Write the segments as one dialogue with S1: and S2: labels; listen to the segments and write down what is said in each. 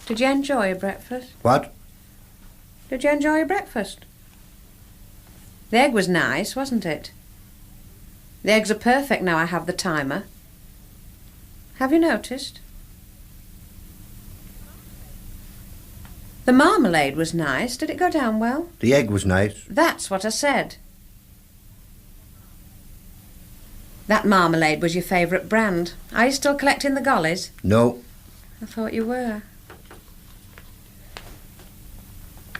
S1: Did you enjoy your breakfast?
S2: What?
S1: Did you enjoy your breakfast? The egg was nice, wasn't it? The eggs are perfect now I have the timer. Have you noticed? The marmalade was nice. Did it go down well?
S2: The egg was nice.
S1: That's what I said. That marmalade was your favourite brand. Are you still collecting the gollies?
S2: No.
S1: I thought you were.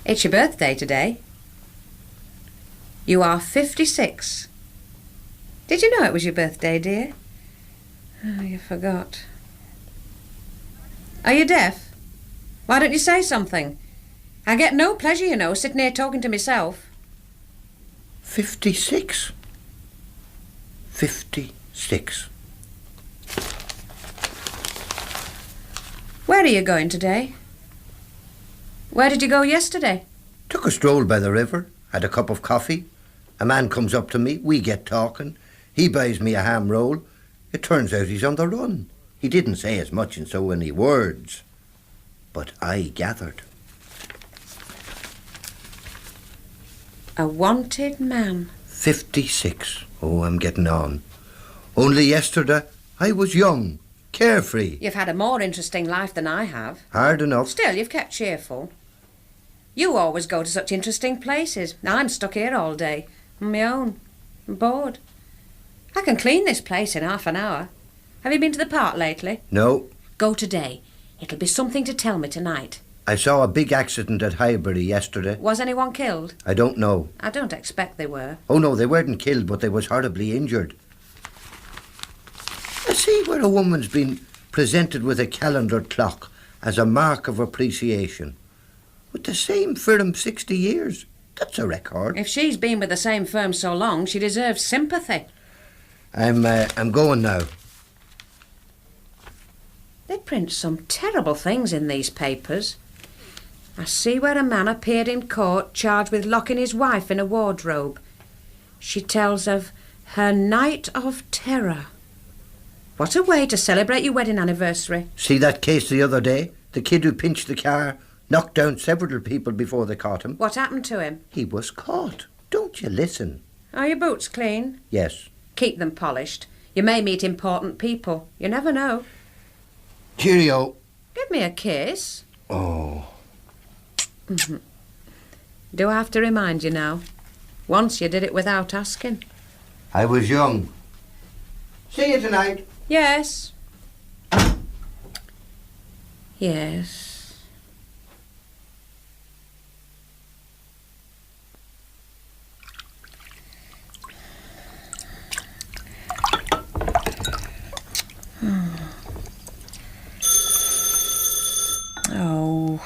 S1: It's your birthday today. You are 56. Did you know it was your birthday, dear? Oh, you forgot. Are you deaf? Why don't you say something? I get no pleasure, you know, sitting here talking to myself.
S2: 56. 56.
S1: Where are you going today? Where did you go yesterday?
S2: Took a stroll by the river, had a cup of coffee. A man comes up to me, we get talking. He buys me a ham roll. It turns out he's on the run. He didn't say as much in so many words, but I gathered.
S1: A wanted man.
S2: 56. Oh, I'm getting on. Only yesterday I was young, carefree.
S1: You've had a more interesting life than I have.
S2: Hard enough.
S1: Still, you've kept cheerful. You always go to such interesting places. I'm stuck here all day, on my own. I'm bored. I can clean this place in half an hour. Have you been to the park lately?
S2: No.
S1: Go today. It'll be something to tell me tonight.
S2: I saw a big accident at Highbury yesterday.
S1: Was anyone killed?
S2: I don't know.
S1: I don't expect they were.
S2: Oh no, they weren't killed, but they was horribly injured. I see where a woman's been presented with a calendar clock as a mark of appreciation. With the same firm 60 years. That's a record.
S1: If she's been with the same firm so long, she deserves sympathy.
S2: I'm going now.
S1: They print some terrible things in these papers. I see where a man appeared in court charged with locking his wife in a wardrobe. She tells of her night of terror. What a way to celebrate your wedding anniversary.
S2: See that case the other day? The kid who pinched the car knocked down several people before they caught him.
S1: What happened to him?
S2: He was caught. Don't you listen?
S1: Are your boots clean?
S2: Yes.
S1: Keep them polished. You may meet important people. You never know.
S2: Cheerio.
S1: Give me a kiss.
S2: Oh.
S1: Do I have to remind you now? Once you did it without asking.
S2: I was young. See you tonight.
S1: Yes. Yes. Oh.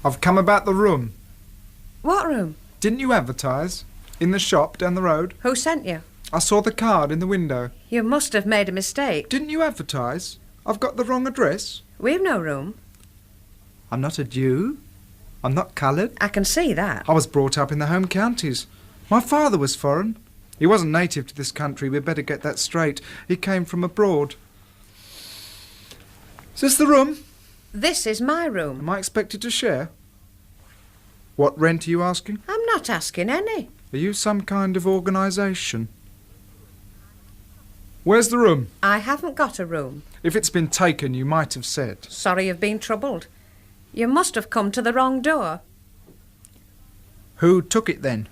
S3: I've come about the room.
S1: What room?
S3: Didn't you advertise? In the shop down the road?
S1: Who sent you?
S3: I saw the card in the window.
S1: You must have made a mistake.
S3: Didn't you advertise? I've got the wrong address.
S1: We've no room.
S3: I'm not a Jew. I'm not coloured.
S1: I can see that.
S3: I was brought up in the home counties. My father was foreign. He wasn't native to this country. We'd better get that straight. He came from abroad. Is this the room?
S1: This is my room.
S3: Am I expected to share? What rent are you asking?
S1: I'm not asking any.
S3: Are you some kind of organisation? Where's the room?
S1: I haven't got a room.
S3: If it's been taken, you might have said.
S1: Sorry you've been troubled. You must have come to the wrong door.
S3: Who took it then?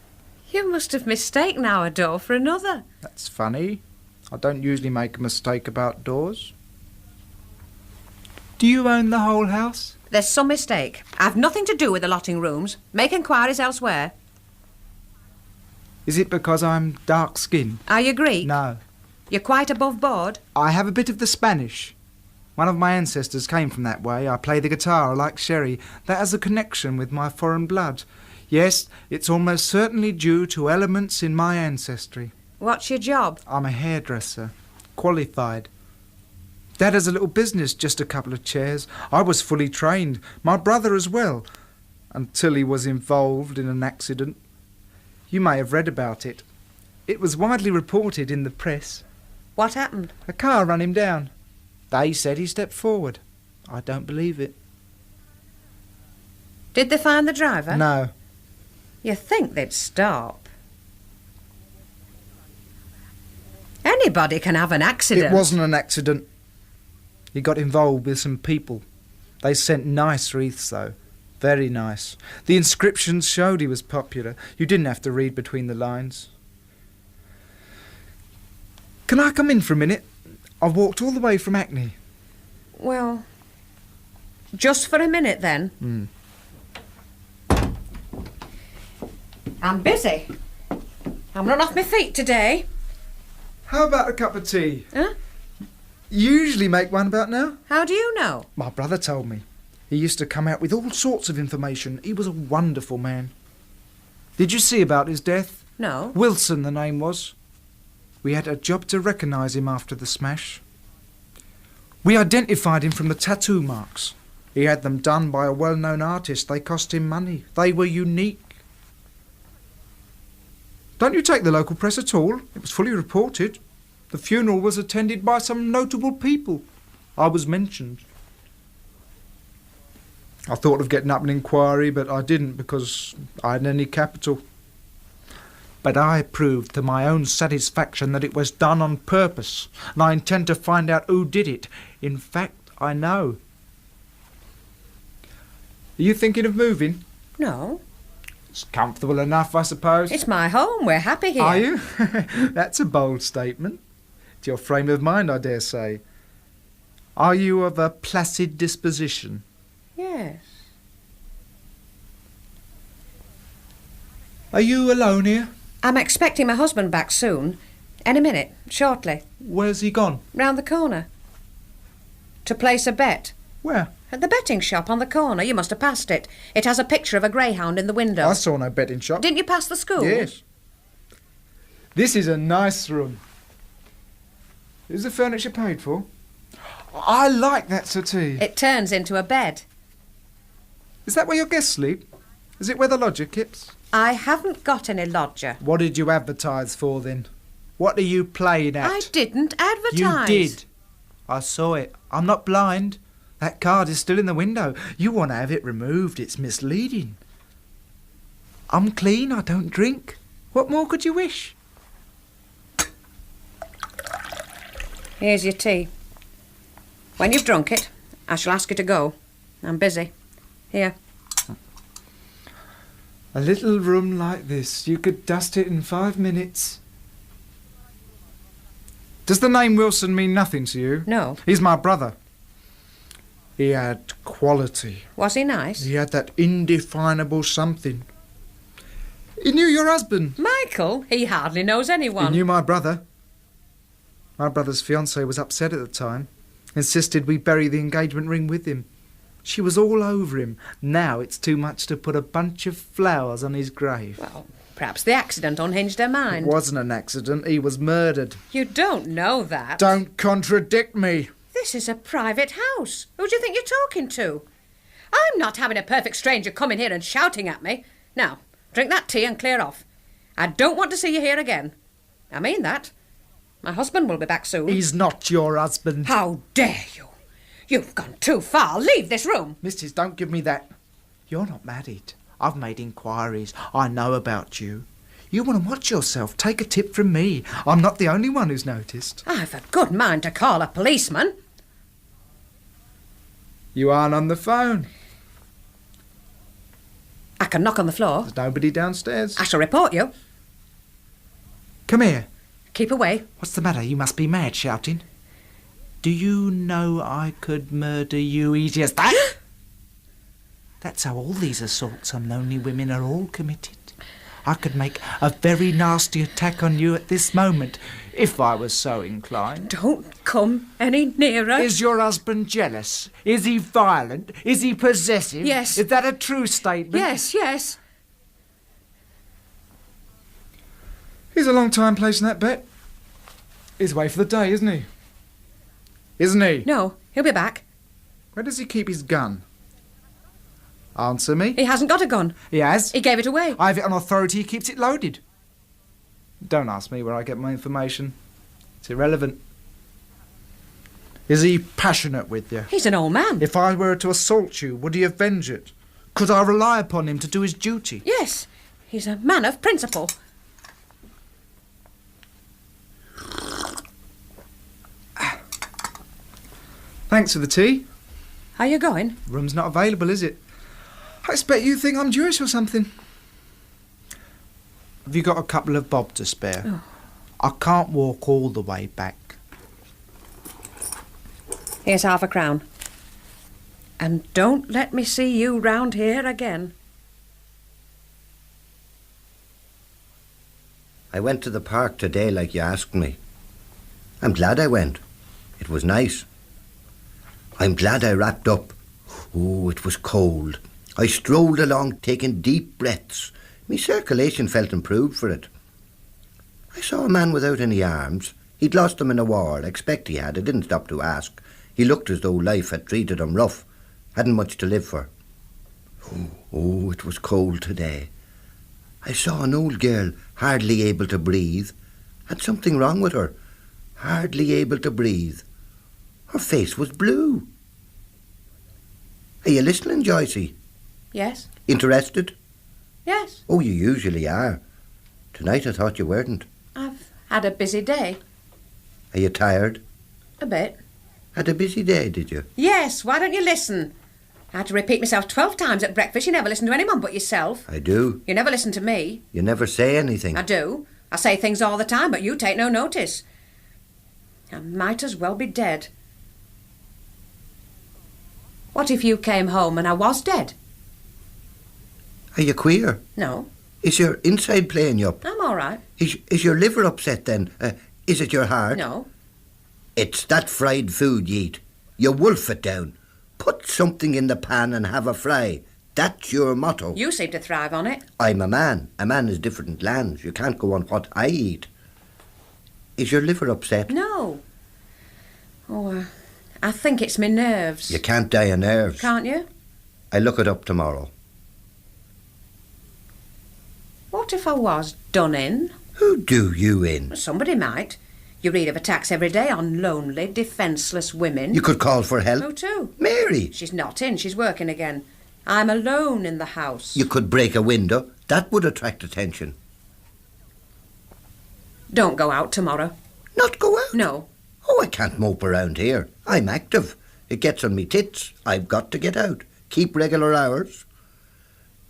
S1: You must have mistaken our door for another.
S3: That's funny. I don't usually make a mistake about doors. Do you own the whole house?
S1: There's some mistake. I've nothing to do with allotting rooms. Make inquiries elsewhere.
S3: Is it because I'm dark-skinned?
S1: Are you Greek?
S3: No.
S1: You're quite above board?
S3: I have a bit of the Spanish. One of my ancestors came from that way. I play the guitar, I like sherry. That has a connection with my foreign blood. Yes, it's almost certainly due to elements in my ancestry.
S1: What's your job?
S3: I'm a hairdresser. Qualified. Dad has a little business, just a couple of chairs. I was fully trained. My brother as well. until he was involved in an accident. You may have read about it. It was widely reported in the press.
S1: What happened?
S3: A car ran him down. They said he stepped forward. I don't believe it.
S1: Did they find the driver?
S3: No.
S1: You think they'd stop? Anybody can have an accident.
S3: It wasn't an accident. He got involved with some people. They sent nice wreaths, though. Very nice. The inscriptions showed he was popular. You didn't have to read between the lines. Can I come in for a minute? I've walked all the way from Hackney.
S1: Well, just for a minute then. I'm busy. I'm run off my feet today.
S3: How about a cup of tea?
S1: Huh?
S3: You usually make one about now?
S1: How do you know?
S3: My brother told me. He used to come out with all sorts of information. He was a wonderful man. Did you see about his death?
S1: No.
S3: Wilson, the name was. We had a job to recognise him after the smash. We identified him from the tattoo marks. He had them done by a well-known artist. They cost him money. They were unique. Don't you take the local press at all? It was fully reported. The funeral was attended by some notable people. I was mentioned. I thought of getting up an inquiry, but I didn't because I hadn't any capital. But I proved to my own satisfaction that it was done on purpose, and I intend to find out who did it. In fact, I know. Are you thinking of moving?
S1: No.
S3: It's comfortable enough, I suppose.
S1: It's my home. We're happy here.
S3: Are you? That's a bold statement. It's your frame of mind, I dare say. Are you of a placid disposition?
S1: Yes.
S3: Are you alone here?
S1: I'm expecting my husband back soon. Any minute, shortly.
S3: Where's he gone?
S1: Round the corner. To place a bet.
S3: Where?
S1: At the betting shop on the corner. You must have passed it. It has a picture of a greyhound in the window.
S3: I saw no betting shop.
S1: Didn't you pass the school?
S3: Yes. This is a nice room. Is the furniture paid for? I like that settee.
S1: It turns into a bed.
S3: Is that where your guests sleep? Is it where the lodger keeps?
S1: I haven't got any lodger.
S3: What did you advertise for then? What are you playing at?
S1: I didn't advertise.
S3: You did. I saw it. I'm not blind. That card is still in the window. You want to have it removed. It's misleading. I'm clean. I don't drink. What more could you wish?
S1: Here's your tea. When you've drunk it, I shall ask you to go. I'm busy. Here.
S3: A little room like this, you could dust it in 5 minutes. Does the name Wilson mean nothing to you?
S1: No.
S3: He's my brother. He had quality.
S1: Was he nice?
S3: He had that indefinable something. He knew your husband.
S1: Michael? He hardly knows anyone.
S3: He knew my brother. My brother's fiancée was upset at the time. Insisted we bury the engagement ring with him. She was all over him. Now it's too much to put a bunch of flowers on his grave.
S1: Well, perhaps the accident unhinged her mind.
S3: It wasn't an accident. He was murdered.
S1: You don't know that.
S3: Don't contradict me.
S1: This is a private house. Who do you think you're talking to? I'm not having a perfect stranger come in here and shouting at me. Now, drink that tea and clear off. I don't want to see you here again. I mean that. My husband will be back soon.
S3: He's not your husband.
S1: How dare you? You've gone too far. Leave this room.
S3: Missus, don't give me that. You're not married. I've made inquiries. I know about you. You want to watch yourself. Take a tip from me. I'm not the only one who's noticed.
S1: I've a good mind to call a policeman.
S3: You aren't on the phone.
S1: I can knock on the floor.
S3: There's nobody downstairs.
S1: I shall report you.
S3: Come here.
S1: Keep away.
S3: What's the matter? You must be mad shouting. Do you know I could murder you easy as that? That's how all these assaults on lonely women are all committed. I could make a very nasty attack on you at this moment, if I was so inclined.
S1: Don't come any nearer.
S3: Is your husband jealous? Is he violent? Is he possessive?
S1: Yes.
S3: Is that a true statement?
S1: Yes, yes.
S3: He's a long time placing that bet. He's away for the day, isn't he? Isn't he?
S1: No, he'll be back.
S3: Where does he keep his gun? Answer me.
S1: He hasn't got a gun.
S3: He has.
S1: He gave it away.
S3: I have it on authority. He keeps it loaded. Don't ask me where I get my information. It's irrelevant. Is he passionate with you?
S1: He's an old man.
S3: If I were to assault you, would he avenge it? Could I rely upon him to do his duty?
S1: Yes. He's a man of principle.
S3: Thanks for the tea.
S1: Are you going?
S3: Room's not available, is it? I expect you think I'm Jewish or something. Have you got a couple of bob to spare?
S1: Oh.
S3: I can't walk all the way back.
S1: Here's £0.50. And don't let me see you round here again.
S2: I went to the park today like you asked me. I'm glad I went. It was nice. I'm glad I wrapped up. Oh, it was cold. I strolled along taking deep breaths. Me circulation felt improved for it. I saw a man without any arms. He'd lost them in a war. I expect he had. I didn't stop to ask. He looked as though life had treated him rough. Hadn't much to live for. Oh, it was cold today. I saw an old girl, hardly able to breathe. Had something wrong with her. Hardly able to breathe. Her face was blue. Are you listening, Joycey?
S1: Yes?
S2: Interested?
S1: Yes.
S2: Oh, you usually are. Tonight I thought you weren't.
S1: I've had a busy day.
S2: Are you tired?
S1: A bit.
S2: Had a busy day, did you?
S1: Yes, why don't you listen? I had to repeat myself 12 times at breakfast. You never listen to anyone but yourself.
S2: I do.
S1: You never listen to me.
S2: You never say anything.
S1: I do. I say things all the time, but you take no notice. I might as well be dead. What if you came home and I was dead?
S2: Are you queer?
S1: No.
S2: Is your inside playing you up?
S1: I'm all right.
S2: Is your liver upset then? Is it your heart?
S1: No.
S2: It's that fried food you eat. You wolf it down. Put something in the pan and have a fry. That's your motto.
S1: You seem to thrive on it.
S2: I'm a man. A man is different lands. You can't go on what I eat. Is your liver upset?
S1: No. Oh, I think it's my nerves.
S2: You can't die of nerves.
S1: Can't you?
S2: I'll look it up tomorrow.
S1: What if I was done in?
S2: Who do you in?
S1: Somebody might. You read of attacks every day on lonely, defenceless women.
S2: You could call for help.
S1: Who to?
S2: Mary.
S1: She's not in. She's working again. I'm alone in the house.
S2: You could break a window. That would attract attention.
S1: Don't go out tomorrow.
S2: Not go out?
S1: No.
S2: Oh, I can't mope around here. I'm active. It gets on me tits. I've got to get out. Keep regular hours.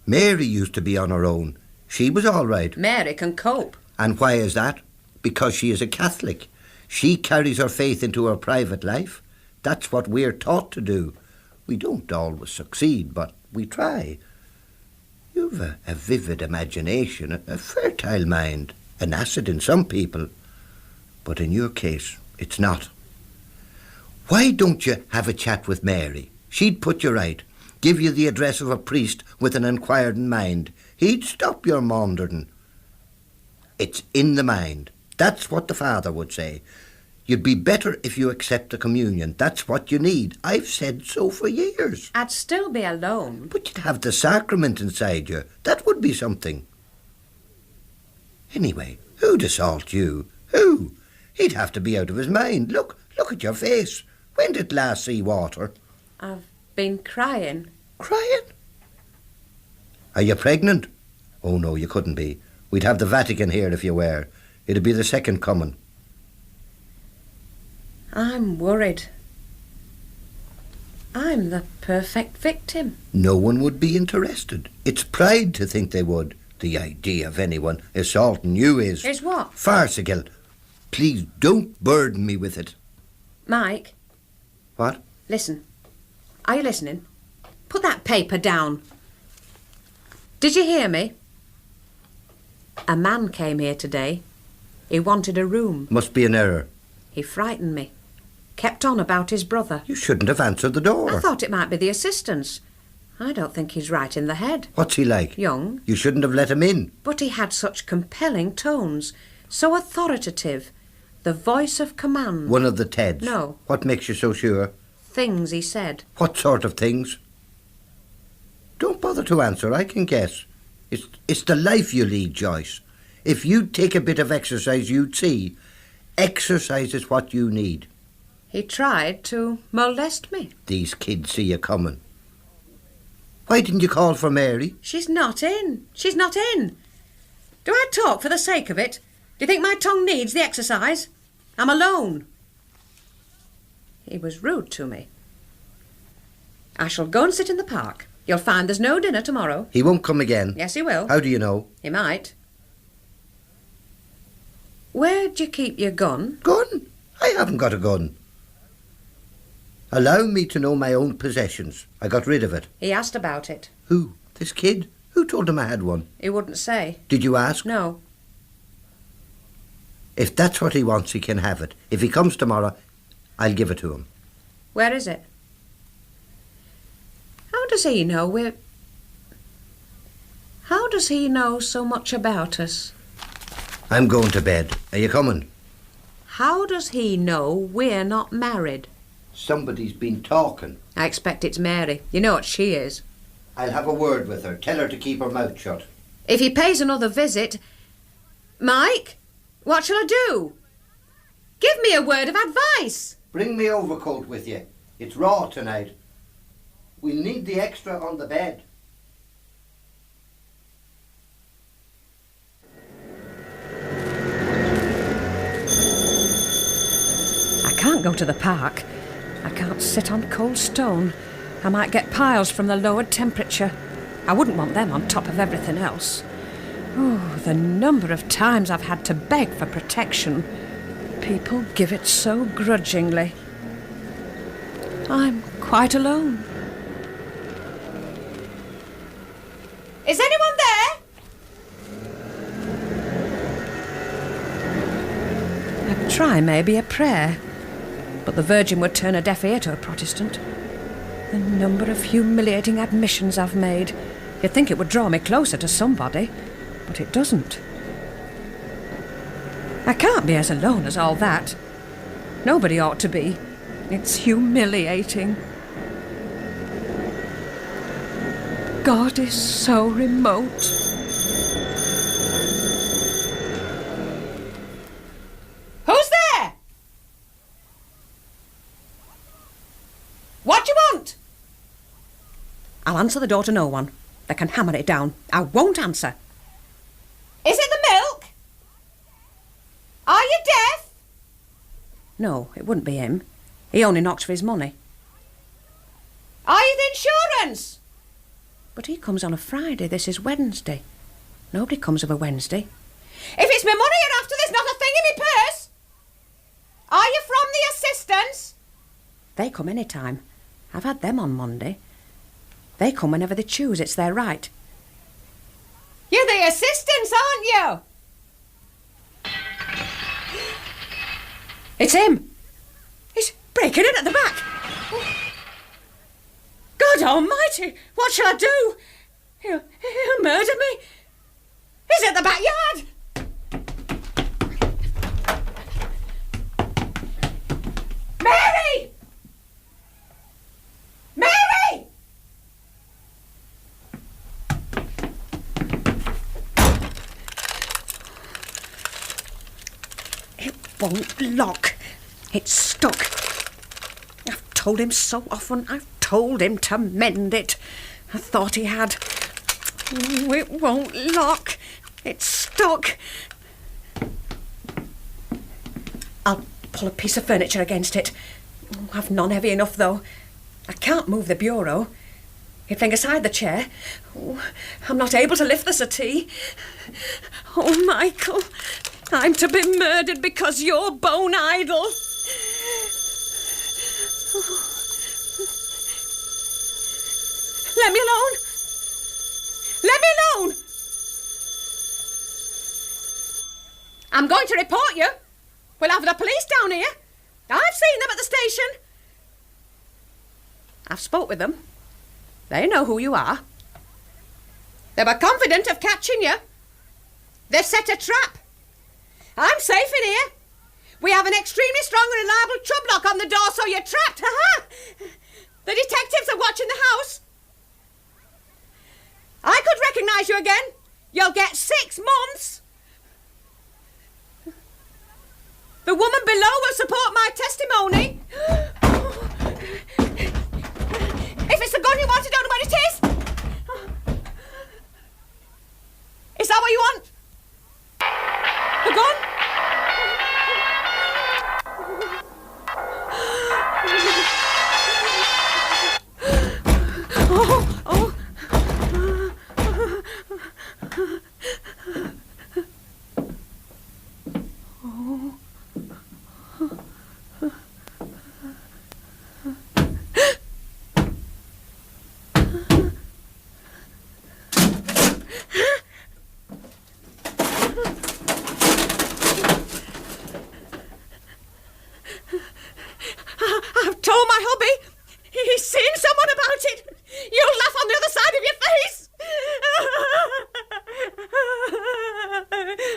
S2: Mary used to be on her own. She was all right.
S1: Mary can cope.
S2: And why is that? Because she is a Catholic. She carries her faith into her private life. That's what we're taught to do. We don't always succeed, but we try. You've a vivid imagination, a fertile mind, an asset in some people. But in your case, it's not. Why don't you have a chat with Mary? She'd put you right, give you the address of a priest with an inquiring mind. He'd stop your maundering. It's in the mind. That's what the Father would say. You'd be better if you accept the communion. That's what you need. I've said so for years.
S1: I'd still be alone.
S2: But you'd have the sacrament inside you. That would be something. Anyway, who'd assault you? Who? He'd have to be out of his mind. Look at your face. When did last see water?
S1: I've been crying.
S2: Crying? Are you pregnant? Oh, no, you couldn't be. We'd have the Vatican here if you were. It'd be the second coming.
S1: I'm worried. I'm the perfect victim.
S2: No one would be interested. It's pride to think they would. The idea of anyone assaulting you is...
S1: Is what?
S2: Farcical. Please don't burden me with it.
S1: Mike.
S2: What?
S1: Listen. Are you listening? Put that paper down. Did you hear me? A man came here today. He wanted a room.
S2: Must be an error.
S1: He frightened me. Kept on about his brother.
S2: You shouldn't have answered the door.
S1: I thought it might be the assistants. I don't think he's right in the head.
S2: What's he like?
S1: Young.
S2: You shouldn't have let him in.
S1: But he had such compelling tones. So authoritative. The voice of command.
S2: One of the Teds?
S1: No.
S2: What makes you so sure?
S1: Things he said.
S2: What sort of things? Don't bother to answer, I can guess. It's the life you lead, Joyce. If you'd take a bit of exercise, you'd see. Exercise is what you need.
S1: He tried to molest me.
S2: These kids see you coming. Why didn't you call for Mary?
S1: She's not in. She's not in. Do I talk for the sake of it? Do you think my tongue needs the exercise? I'm alone. He was rude to me. I shall go and sit in the park. You'll find there's no dinner tomorrow.
S2: He won't come again.
S1: Yes, he will.
S2: How do you know?
S1: He might. Where'd you keep your gun?
S2: Gun? I haven't got a gun. Allow me to know my own possessions. I got rid of it.
S1: He asked about it.
S2: Who? This kid? Who told him I had one?
S1: He wouldn't say.
S2: Did you ask?
S1: No.
S2: If that's what he wants, he can have it. If he comes tomorrow, I'll give it to him.
S1: Where is it? How does he know we're... How does he know so much about us?
S2: I'm going to bed. Are you coming?
S1: How does he know we're not married?
S2: Somebody's been talking.
S1: I expect it's Mary. You know what she is.
S2: I'll have a word with her. Tell her to keep her mouth shut.
S1: If he pays another visit... Mike, what shall I do? Give me a word of advice.
S2: Bring me overcoat with you. It's raw tonight. We'll need the extra on the bed.
S1: I can't go to the park. I can't sit on cold stone. I might get piles from the lowered temperature. I wouldn't want them on top of everything else. Oh, the number of times I've had to beg for protection. People give it so grudgingly. I'm quite alone. Is anyone there? I'd try maybe a prayer, but the Virgin would turn a deaf ear to a Protestant. The number of humiliating admissions I've made. You'd think it would draw me closer to somebody, but it doesn't. I can't be as alone as all that. Nobody ought to be. It's humiliating. God is so remote. Who's there? What do you want? I'll answer the door to no one. They can hammer it down. I won't answer. Is it the milk? Are you deaf? No, it wouldn't be him. He only knocks for his money. Are you the insurance? But he comes on a Friday. This is Wednesday. Nobody comes of a Wednesday. If it's my money you're after, there's not a thing in my purse. Are you from the assistants? They come any time. I've had them on Monday. They come whenever they choose. It's their right. You're the assistants, aren't you? It's him. He's breaking in at the back. God almighty, what shall I do? He'll murder me. He's at the backyard. Mary! Mary! It won't lock. It's stuck. I've told him so often. I've told him to mend it. I thought he had. Oh, it won't lock. It's stuck. I'll pull a piece of furniture against it. Oh, I've none heavy enough, though. I can't move the bureau. He'd fling aside the chair. Oh, I'm not able to lift the settee. Oh, Michael, I'm to be murdered because you're bone idle. Oh. Let me alone. Let me alone. I'm going to report you. We'll have the police down here. I've seen them at the station. I've spoke with them. They know who you are. They were confident of catching you. They've set a trap. I'm safe in here. We have an extremely strong and reliable trub lock on the door, so you're trapped. Ha-ha! The detectives are watching the house. advise you again. You'll get 6 months. The woman below will support my testimony. If it's the gun you want, I don't know what it is. Is that what you want? The gun? Oh. I've told my hubby. He's seen someone about it. You'll laugh on the other side of your face.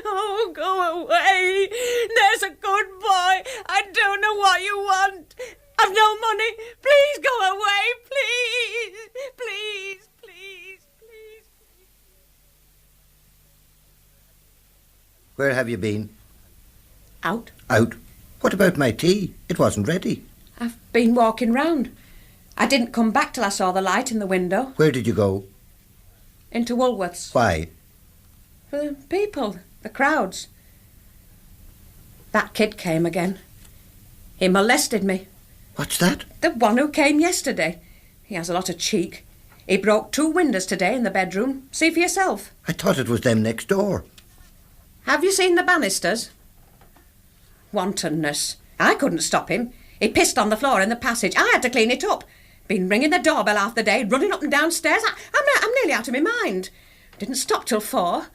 S1: Oh, go away. There's a good boy. I don't know what you want. I've no money. Please go away. Please.
S2: Where have you been?
S1: Out.
S2: Out? What about my tea? It wasn't ready.
S1: I've been walking round. I didn't come back till I saw the light in the window.
S2: Where did you go?
S1: Into Woolworths.
S2: Why?
S1: For the people, the crowds. That kid came again. He molested me.
S2: What's that?
S1: The one who came yesterday. He has a lot of cheek. He broke 2 windows today in the bedroom. See for yourself.
S2: I thought it was them next door.
S1: Have you seen the banisters? Wantonness. I couldn't stop him. He pissed on the floor in the passage. I had to clean it up. Been ringing the doorbell half the day, running up and down stairs. I'm nearly out of my mind. Didn't stop till 4.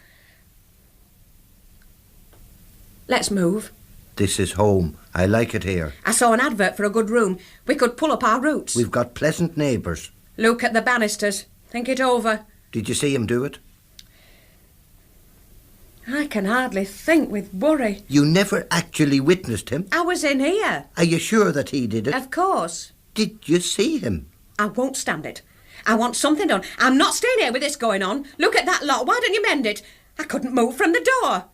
S1: Let's move.
S2: This is home. I like it here.
S1: I saw an advert for a good room. We could pull up our roots.
S2: We've got pleasant neighbours.
S1: Look at the banisters. Think it over.
S2: Did you see him do it?
S1: I can hardly think with worry.
S2: You never actually witnessed him?
S1: I was in here.
S2: Are you sure that he did it?
S1: Of course.
S2: Did you see him?
S1: I won't stand it. I want something done. I'm not staying here with this going on. Look at that lot. Why don't you mend it? I couldn't move from the door.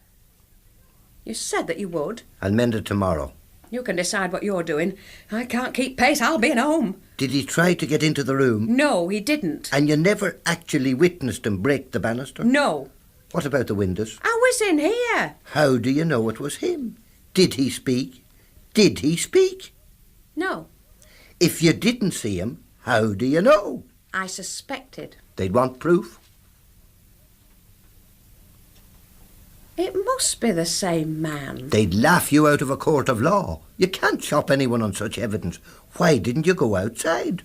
S1: You said that you would.
S2: I'll mend it tomorrow.
S1: You can decide what you're doing. I can't keep pace. I'll be at home.
S2: Did he try to get into the room?
S1: No, he didn't.
S2: And you never actually witnessed him break the banister?
S1: No.
S2: What about the windows?
S1: I was in here.
S2: How do you know it was him? Did he speak? Did he speak?
S1: No.
S2: If you didn't see him, how do you know?
S1: I suspected.
S2: They'd want proof.
S1: It must be the same man.
S2: They'd laugh you out of a court of law. You can't chop anyone on such evidence. Why didn't you go outside?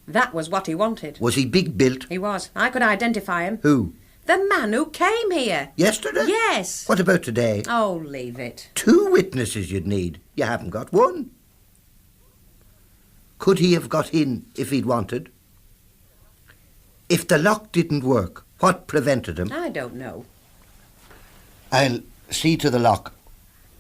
S1: That was what he wanted.
S2: Was he big built?
S1: He was. I could identify him.
S2: Who?
S1: The man who came here.
S2: Yesterday?
S1: Yes.
S2: What about today?
S1: Oh, leave it.
S2: 2 witnesses you'd need. You haven't got one. Could he have got in if he'd wanted? If the lock didn't work, what prevented him?
S1: I don't know.
S2: I'll see to the lock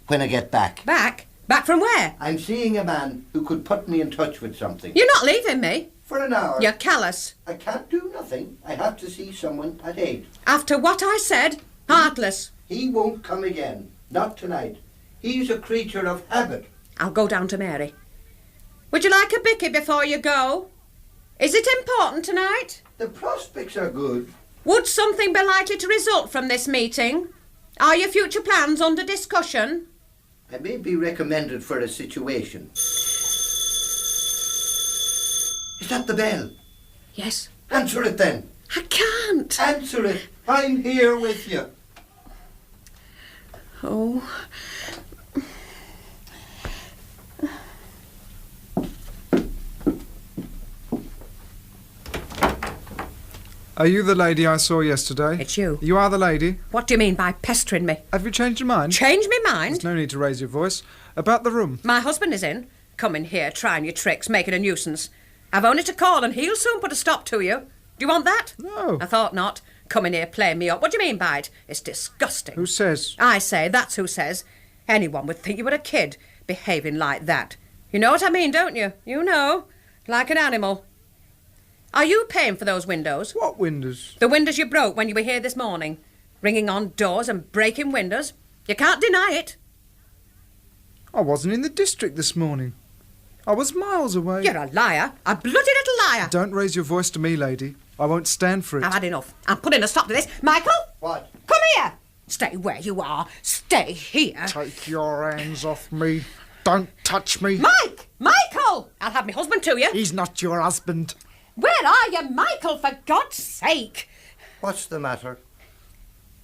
S2: when I get back.
S1: Back? Back from where?
S2: I'm seeing a man who could put me in touch with something.
S1: You're not leaving me.
S2: For an hour.
S1: You're callous.
S2: I can't do nothing. I have to see someone at 8.
S1: After what I said, heartless.
S2: He won't come again. Not tonight. He's a creature of habit.
S1: I'll go down to Mary. Would you like a bicky before you go? Is it important tonight?
S2: The prospects are good.
S1: Would something be likely to result from this meeting? Are your future plans under discussion?
S2: I may be recommended for a situation. Is that the bell?
S1: Yes.
S2: Answer it then.
S1: I can't.
S2: Answer it. I'm here with you.
S1: Oh.
S3: Are you the lady I saw yesterday?
S1: It's you.
S3: You are the lady?
S1: What do you mean by pestering me?
S3: Have you changed your mind?
S1: Change me mind?
S3: There's no need to raise your voice. About the room.
S1: My husband is in. Come in here, trying your tricks, making a nuisance. I've only to call and he'll soon put a stop to you. Do you want that?
S3: No.
S1: I thought not. Come in here playing me up. What do you mean by it? It's disgusting.
S3: Who says?
S1: I say, that's who says. Anyone would think you were a kid, behaving like that. You know what I mean, don't you? You know. Like an animal. Are you paying for those windows?
S3: What windows?
S1: The windows you broke when you were here this morning. Ringing on doors and breaking windows. You can't deny it.
S3: I wasn't in the district this morning. I was miles away.
S1: You're a liar. A bloody little liar.
S3: Don't raise your voice to me, lady. I won't stand for it.
S1: I've had enough. I'm putting a stop to this. Michael?
S2: What?
S1: Come here. Stay where you are. Stay here.
S3: Take your hands off me. Don't touch me.
S1: Mike! Michael! I'll have my husband to you.
S3: He's not your husband.
S1: Where are you, Michael, for God's sake?
S2: What's the matter?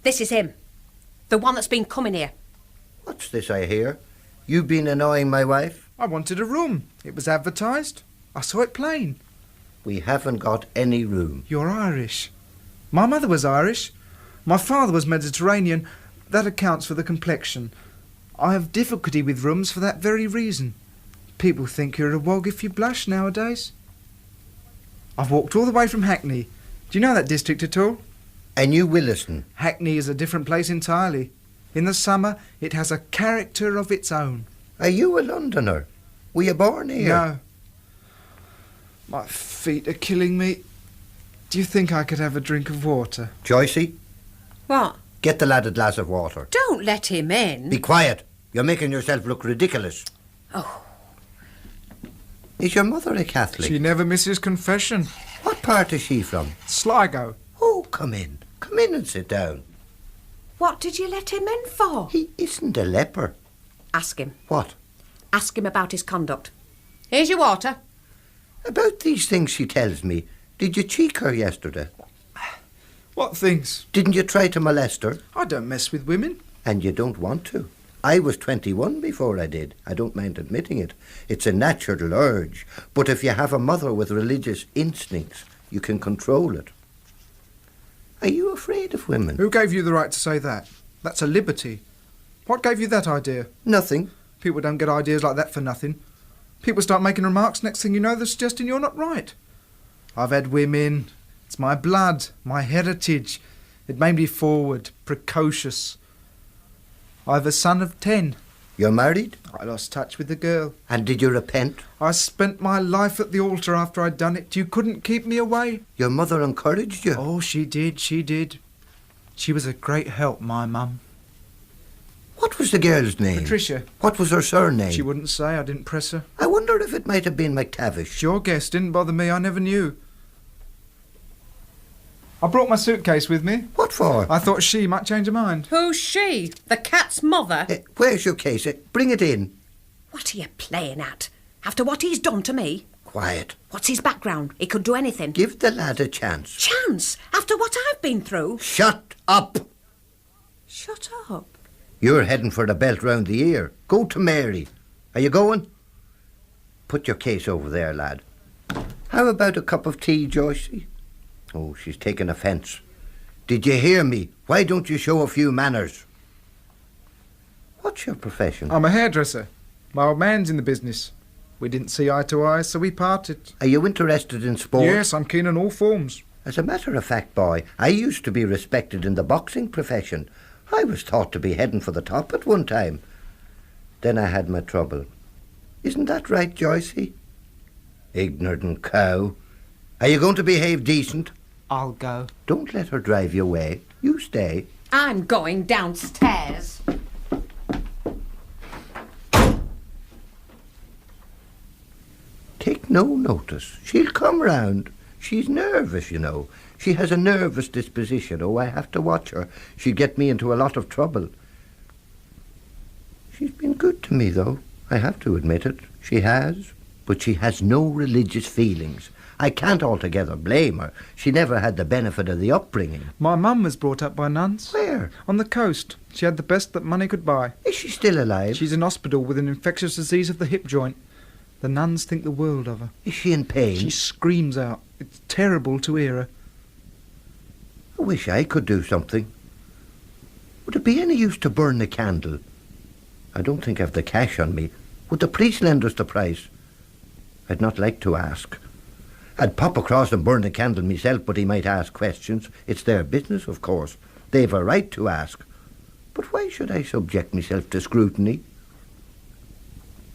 S1: This is him. The one that's been coming here.
S2: What's this I hear? You've been annoying my wife?
S3: I wanted a room. It was advertised. I saw it plain.
S2: We haven't got any room.
S3: You're Irish. My mother was Irish. My father was Mediterranean. That accounts for the complexion. I have difficulty with rooms for that very reason. People think you're a wog if you blush nowadays. I've walked all the way from Hackney. Do you know that district at all?
S2: And you Williston?
S3: Hackney is a different place entirely. In the summer, it has a character of its own.
S2: Are you a Londoner? Were you born here?
S3: No. My feet are killing me. Do you think I could have a drink of water?
S2: Joycey,
S1: What?
S2: get the lad a glass of water.
S1: Don't let him in.
S2: Be quiet. You're making yourself look ridiculous.
S1: Oh.
S2: Is your mother a Catholic?
S3: She never misses confession.
S2: What part is she from?
S3: Sligo.
S2: Oh, come in. Come in and sit down.
S1: What did you let him in for?
S2: He isn't a leper.
S1: Ask him.
S2: What?
S1: Ask him about his conduct. Here's your water.
S2: About these things she tells me. Did you cheek her yesterday?
S3: What things?
S2: Didn't you try to molest her?
S3: I don't mess with women.
S2: And you don't want to. I was 21 before I did. I don't mind admitting it. It's a natural urge. But if you have a mother with religious instincts, you can control it. Are you afraid of women?
S3: Who gave you the right to say that? That's a liberty. What gave you that idea?
S2: Nothing.
S3: People don't get ideas like that for nothing. People start making remarks, next thing you know they're suggesting you're not right. I've had women. It's my blood, my heritage. It made me forward, precocious. I've a son of 10.
S2: You're married?
S3: I lost touch with the girl.
S2: And did you repent?
S3: I spent my life at the altar after I'd done it. You couldn't keep me away.
S2: Your mother encouraged you?
S3: Oh, she did, she did. She was a great help, my mum.
S2: What was the girl's name?
S3: Patricia.
S2: What was her surname?
S3: She wouldn't say, I didn't press her.
S2: I wonder if it might have been McTavish.
S3: Your guess didn't bother me, I never knew. I brought my suitcase with me.
S2: What for?
S3: I thought she might change her mind.
S1: Who's she? The cat's mother?
S2: Where's your case? Bring it in.
S1: What are you playing at? After what he's done to me?
S2: Quiet.
S1: What's his background? He could do anything.
S2: Give the lad a chance.
S1: Chance? After what I've been through?
S2: Shut up.
S1: Shut up.
S2: You're heading for the belt round the ear. Go to Mary. Are you going? Put your case over there, lad. How about a cup of tea, Joycey? Oh, she's taken offence. Did you hear me? Why don't you show a few manners? What's your profession?
S3: I'm a hairdresser. My old man's in the business. We didn't see eye to eye, so we parted.
S2: Are you interested in sport?
S3: Yes, I'm keen on all forms.
S2: As a matter of fact, boy, I used to be respected in the boxing profession. I was thought to be heading for the top at one time. Then I had my trouble. Isn't that right, Joycey? Ignorant cow. Are you going to behave decent?
S3: I'll go.
S2: Don't let her drive you away. You stay.
S1: I'm going downstairs.
S2: Take no notice. She'll come round. She's nervous, you know. She has a nervous disposition. Oh, I have to watch her. She'd get me into a lot of trouble. She's been good to me, though. I have to admit it. She has. But she has no religious feelings. I can't altogether blame her. She never had the benefit of the upbringing.
S3: My mum was brought up by nuns.
S2: Where?
S3: On the coast. She had the best that money could buy.
S2: Is she still alive?
S3: She's in hospital with an infectious disease of the hip joint. The nuns think the world of her.
S2: Is she in pain?
S3: She screams out. It's terrible to hear her.
S2: I wish I could do something. Would it be any use to burn the candle? I don't think I've the cash on me. Would the police lend us the price? I'd not like to ask. I'd pop across and burn the candle myself, but he might ask questions. It's their business, of course. They've a right to ask. But why should I subject myself to scrutiny?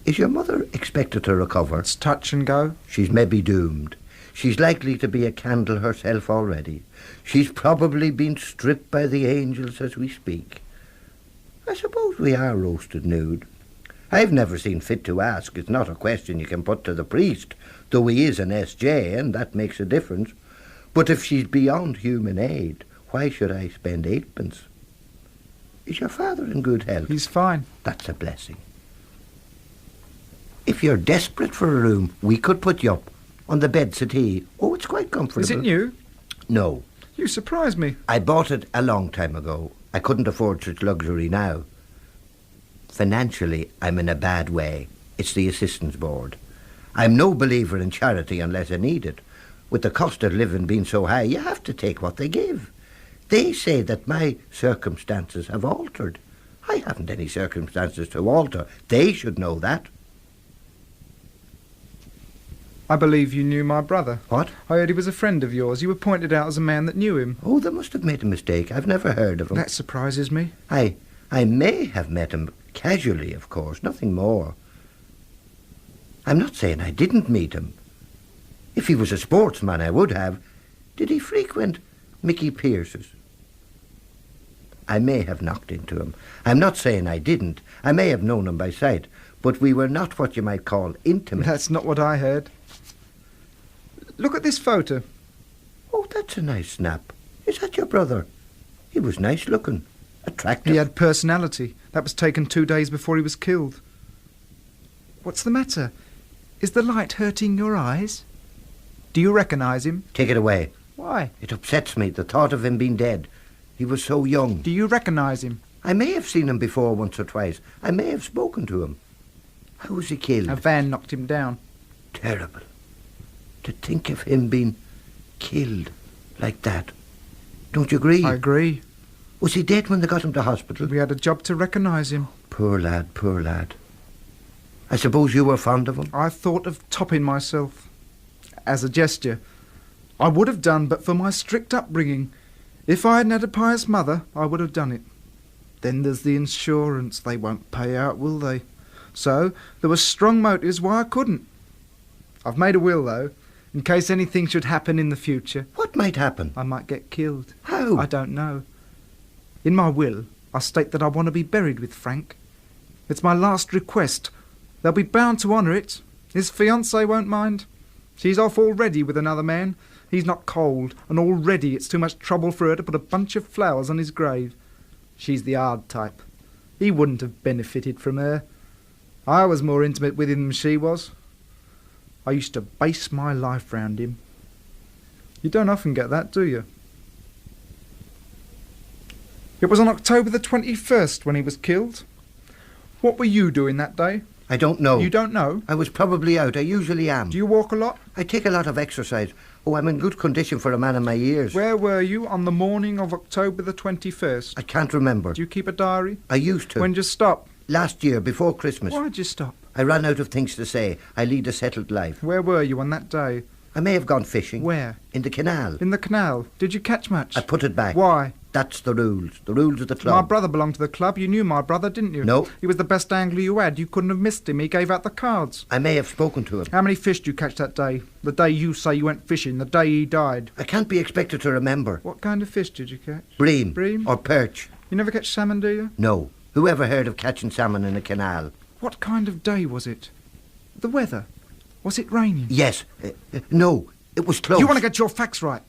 S2: Is your mother expected to recover?
S3: It's touch and go.
S2: She's maybe doomed. She's likely to be a candle herself already. She's probably been stripped by the angels as we speak. I suppose we are roasted nude. I've never seen fit to ask. It's not a question you can put to the priest, though he is an S.J., and that makes a difference. But if she's beyond human aid, why should I spend eightpence? Is your father in good health?
S3: He's fine.
S2: That's a blessing. If you're desperate for a room, we could put you up on the bed settee. Oh, it's quite comfortable.
S3: Is it new?
S2: No.
S3: You surprise me.
S2: I bought it a long time ago. I couldn't afford such luxury now. Financially, I'm in a bad way. It's the assistance board. I'm no believer in charity unless I need it. With the cost of living being so high, you have to take what they give. They say that my circumstances have altered. I haven't any circumstances to alter. They should know that.
S3: I believe you knew my brother.
S2: What?
S3: I heard he was a friend of yours. You were pointed out as a man that knew him.
S2: Oh, they must have made a mistake. I've never heard of him.
S3: That surprises me.
S2: I may have met him casually, of course, nothing more. I'm not saying I didn't meet him. If he was a sportsman, I would have. Did he frequent Mickey Pierce's? I may have knocked into him. I'm not saying I didn't. I may have known him by sight, but we were not what you might call intimate.
S3: That's not what I heard. Look at this photo.
S2: Oh, that's a nice snap. Is that your brother? He was nice looking, attractive.
S3: He had personality. That was taken 2 days before he was killed. What's the matter? Is the light hurting your eyes? Do you recognise him?
S2: Take it away.
S3: Why?
S2: It upsets me, the thought of him being dead. He was so young.
S3: Do you recognise him?
S2: I may have seen him before once or twice. I may have spoken to him. How was he killed?
S3: A van knocked him down.
S2: Terrible. To think of him being killed like that. Don't you agree?
S3: I agree.
S2: Was he dead when they got him to hospital?
S3: We had a job to recognise him.
S2: Poor lad, poor lad. I suppose you were fond of him?
S3: I thought of topping myself. As a gesture. I would have done, but for my strict upbringing. If I hadn't had a pious mother, I would have done it. Then there's the insurance. They won't pay out, will they? So, there were strong motives why I couldn't. I've made a will, though, in case anything should happen in the future.
S2: What might happen?
S3: I might get killed.
S2: How?
S3: I don't know. In my will, I state that I want to be buried with Frank. It's my last request. They'll be bound to honour it. His fiancée won't mind. She's off already with another man. He's not cold, and already it's too much trouble for her to put a bunch of flowers on his grave. She's the hard type. He wouldn't have benefited from her. I was more intimate with him than she was. I used to base my life round him. You don't often get that, do you? It was on October the 21st when he was killed. What were you doing that day?
S2: I don't know.
S3: You don't know?
S2: I was probably out. I usually am.
S3: Do you walk a lot?
S2: I take a lot of exercise. Oh, I'm in good condition for a man in my years.
S3: Where were you on the morning of October the 21st?
S2: I can't remember.
S3: Do you keep a diary?
S2: I used to.
S3: When did you stop?
S2: Last year, before Christmas.
S3: Why'd you stop?
S2: I ran out of things to say. I lead a settled life.
S3: Where were you on that day?
S2: I may have gone fishing.
S3: Where?
S2: In the canal.
S3: In the canal. Did you catch much?
S2: I put it back.
S3: Why?
S2: That's the rules. The rules of the club.
S3: My brother belonged to the club. You knew my brother, didn't you?
S2: No.
S3: He was the best angler you had. You couldn't have missed him. He gave out the cards.
S2: I may have spoken to him.
S3: How many fish did you catch that day? The day you say you went fishing, the day he died.
S2: I can't be expected to remember.
S3: What kind of fish did you catch?
S2: Bream.
S3: Bream?
S2: Or perch.
S3: You never catch salmon, do you?
S2: No. Who ever heard of catching salmon in a canal?
S3: What kind of day was it? The weather? Was it raining?
S2: Yes. No. It was close.
S3: You want to get your facts right.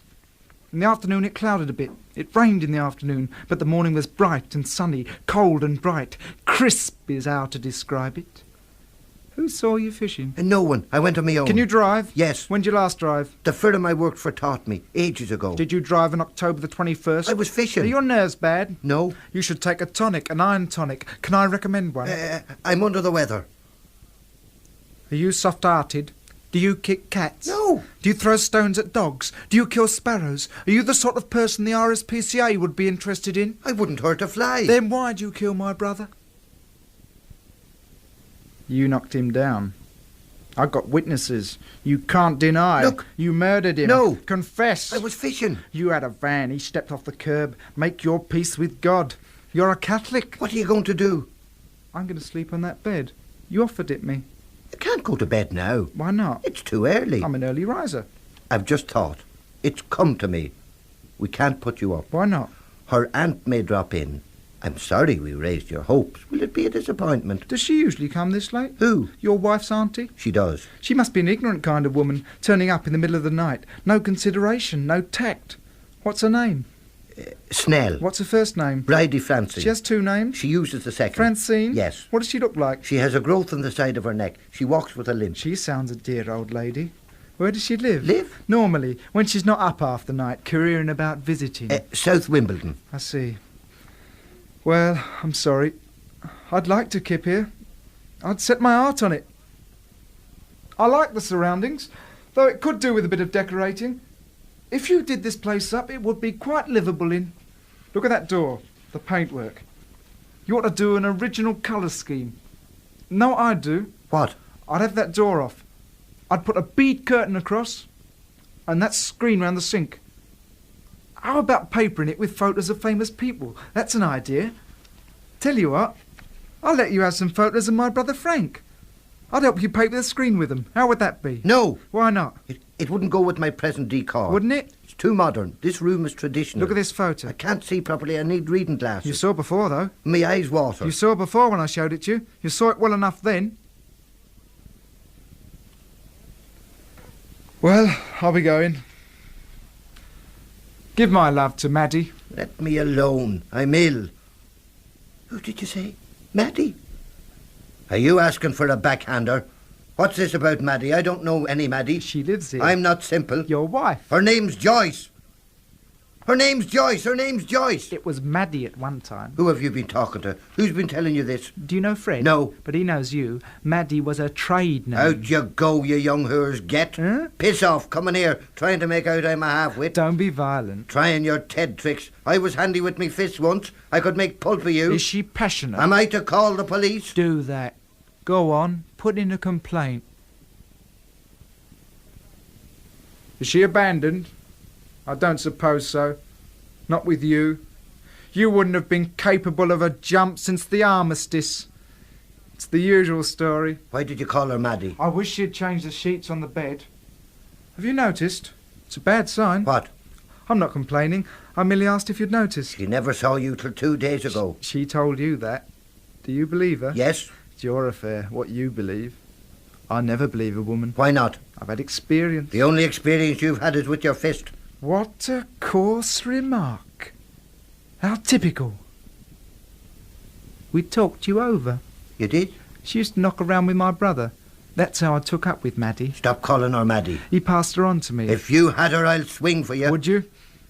S3: In the afternoon it clouded a bit. It rained in the afternoon, but the morning was bright and sunny, cold and bright. Crisp is how to describe it. Who saw you fishing?
S2: No one. I went on my own.
S3: Can you drive?
S2: Yes.
S3: When did you last drive?
S2: The firm I worked for taught me, ages ago.
S3: Did you drive on October the 21st?
S2: I was fishing.
S3: Are your nerves bad?
S2: No.
S3: You should take a tonic, an iron tonic. Can I recommend one?
S2: I'm under the weather.
S3: Are you soft-hearted? Do you kick cats?
S2: No.
S3: Do you throw stones at dogs? Do you kill sparrows? Are you the sort of person the RSPCA would be interested in?
S2: I wouldn't hurt a fly.
S3: Then why'd you kill my brother? You knocked him down. I got witnesses. You can't deny.
S2: Look.
S3: You murdered him.
S2: No.
S3: Confess.
S2: I was fishing.
S3: You had a van. He stepped off the curb. Make your peace with God. You're a Catholic.
S2: What are you going to do?
S3: I'm going to sleep on that bed. You offered it me.
S2: You can't go to bed now.
S3: Why not?
S2: It's too early.
S3: I'm an early riser.
S2: I've just thought. It's come to me. We can't put you up.
S3: Why not?
S2: Her aunt may drop in. I'm sorry we raised your hopes. Will it be a disappointment?
S3: Does she usually come this late?
S2: Who?
S3: Your wife's auntie?
S2: She does.
S3: She must be an ignorant kind of woman, turning up in the middle of the night. No consideration, no tact. What's her name?
S2: Snell.
S3: What's her first name?
S2: Bridie Francine.
S3: She has two names?
S2: She uses the second.
S3: Francine?
S2: Yes.
S3: What does she look like?
S2: She has a growth on the side of her neck. She walks with a limp.
S3: She sounds a dear old lady. Where does she live?
S2: Live?
S3: Normally, when she's not up half the night, careering about visiting.
S2: South Wimbledon.
S3: I see. Well, I'm sorry. I'd like to kip here. I'd set my heart on it. I like the surroundings, though it could do with a bit of decorating. If you did this place up, it would be quite livable in. Look at that door, the paintwork. You ought to do an original colour scheme. Know what I'd do?
S2: What?
S3: I'd have that door off. I'd put a bead curtain across, and that screen round the sink. How about papering it with photos of famous people? That's an idea. Tell you what, I'll let you have some photos of my brother Frank. I'd help you paper the screen with them. How would that be?
S2: No.
S3: Why not?
S2: It wouldn't go with my present decor.
S3: Wouldn't it?
S2: It's too modern. This room is traditional.
S3: Look at this photo.
S2: I can't see properly. I need reading glasses.
S3: You saw before, though.
S2: My eyes water.
S3: You saw before when I showed it to you. You saw it well enough then. Well, I'll be going. Give my love to Maddie.
S2: Let me alone. I'm ill. Who did you say? Maddie? Are you asking for a backhander? What's this about Maddie? I don't know any Maddie.
S3: She lives here.
S2: I'm not simple.
S3: Your wife.
S2: Her name's Joyce. Her name's Joyce. Her name's Joyce.
S3: It was Maddie at one time.
S2: Who have you been talking to? Who's been telling you this?
S3: Do you know Fred?
S2: No.
S3: But he knows you. Maddie was a trade name.
S2: Out you go, you young whores. Get.
S3: Huh?
S2: Piss off. Coming here. Trying to make out I'm a half-wit.
S3: Don't be violent.
S2: Trying your Ted tricks. I was handy with me fists once. I could make pulp of you.
S3: Is she passionate?
S2: Am I to call the police?
S3: Do that. Go on. Put in a complaint. Is she abandoned? I don't suppose so. Not with you. You wouldn't have been capable of a jump since the armistice. It's the usual story.
S2: Why did you call her Maddie?
S3: I wish she'd changed the sheets on the bed. Have you noticed? It's a bad sign.
S2: What?
S3: I'm not complaining. I merely asked if you'd noticed.
S2: She never saw you till 2 days ago.
S3: She told you that. Do you believe her?
S2: Yes?
S3: It's your affair, what you believe. I never believe a woman.
S2: Why not?
S3: I've had experience.
S2: The only experience you've had is with your fist.
S3: What a coarse remark. How typical. We talked you over.
S2: You did?
S3: She used to knock around with my brother. That's how I took up with Maddie.
S2: Stop calling her Maddie.
S3: He passed her on to me.
S2: If you had her, I'll swing for you.
S3: Would you?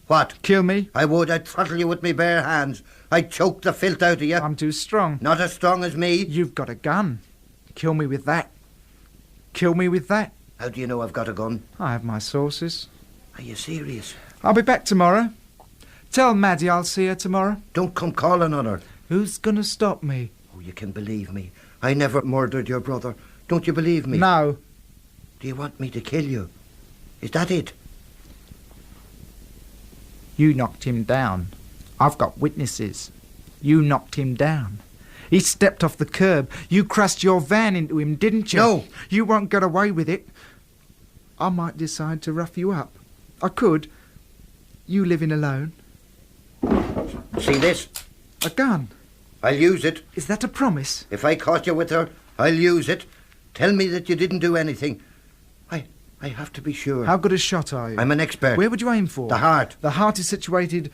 S2: What?
S3: Kill me?
S2: I would. I'd throttle you with my bare hands. I'd choke the filth out of you.
S3: I'm too strong.
S2: Not as strong as me.
S3: You've got a gun. Kill me with that. Kill me with that.
S2: How do you know I've got a gun?
S3: I have my sources.
S2: Are you serious?
S3: I'll be back tomorrow. Tell Maddie I'll see her tomorrow.
S2: Don't come calling on her.
S3: Who's going to stop me?
S2: Oh, you can believe me. I never murdered your brother. Don't you believe me?
S3: No.
S2: Do you want me to kill you? Is that it?
S3: You knocked him down. I've got witnesses. You knocked him down. He stepped off the curb. You crashed your van into him, didn't you?
S2: No.
S3: You won't get away with it. I might decide to rough you up. I could. You living alone.
S2: See this?
S3: A gun.
S2: I'll use it.
S3: Is that a promise?
S2: If I caught you with her, I'll use it. Tell me that you didn't do anything. I have to be sure.
S3: How good a shot are you?
S2: I'm an expert.
S3: Where would you aim for?
S2: The heart.
S3: The heart is situated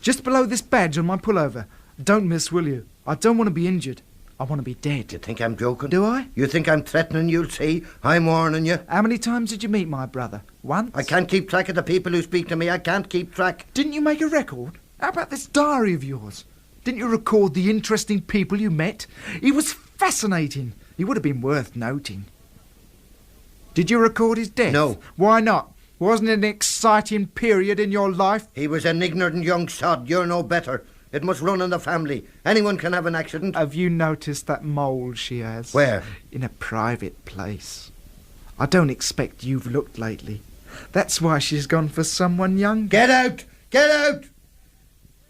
S3: just below this badge on my pullover. Don't miss, will you? I don't want to be injured. I want to be dead.
S2: You think I'm joking?
S3: Do I?
S2: You think I'm threatening? You'll see. I'm warning you.
S3: How many times did you meet my brother? Once?
S2: I can't keep track of the people who speak to me. I can't keep track.
S3: Didn't you make a record? How about this diary of yours? Didn't you record the interesting people you met? He was fascinating. He would have been worth noting. Did you record his death?
S2: No.
S3: Why not? Wasn't it an exciting period in your life?
S2: He was an ignorant young sod. You're no better. It must run in the family. Anyone can have an accident.
S3: Have you noticed that mole she has?
S2: Where?
S3: In a private place. I don't expect you've looked lately. That's why she's gone for someone younger.
S2: Get out! Get out!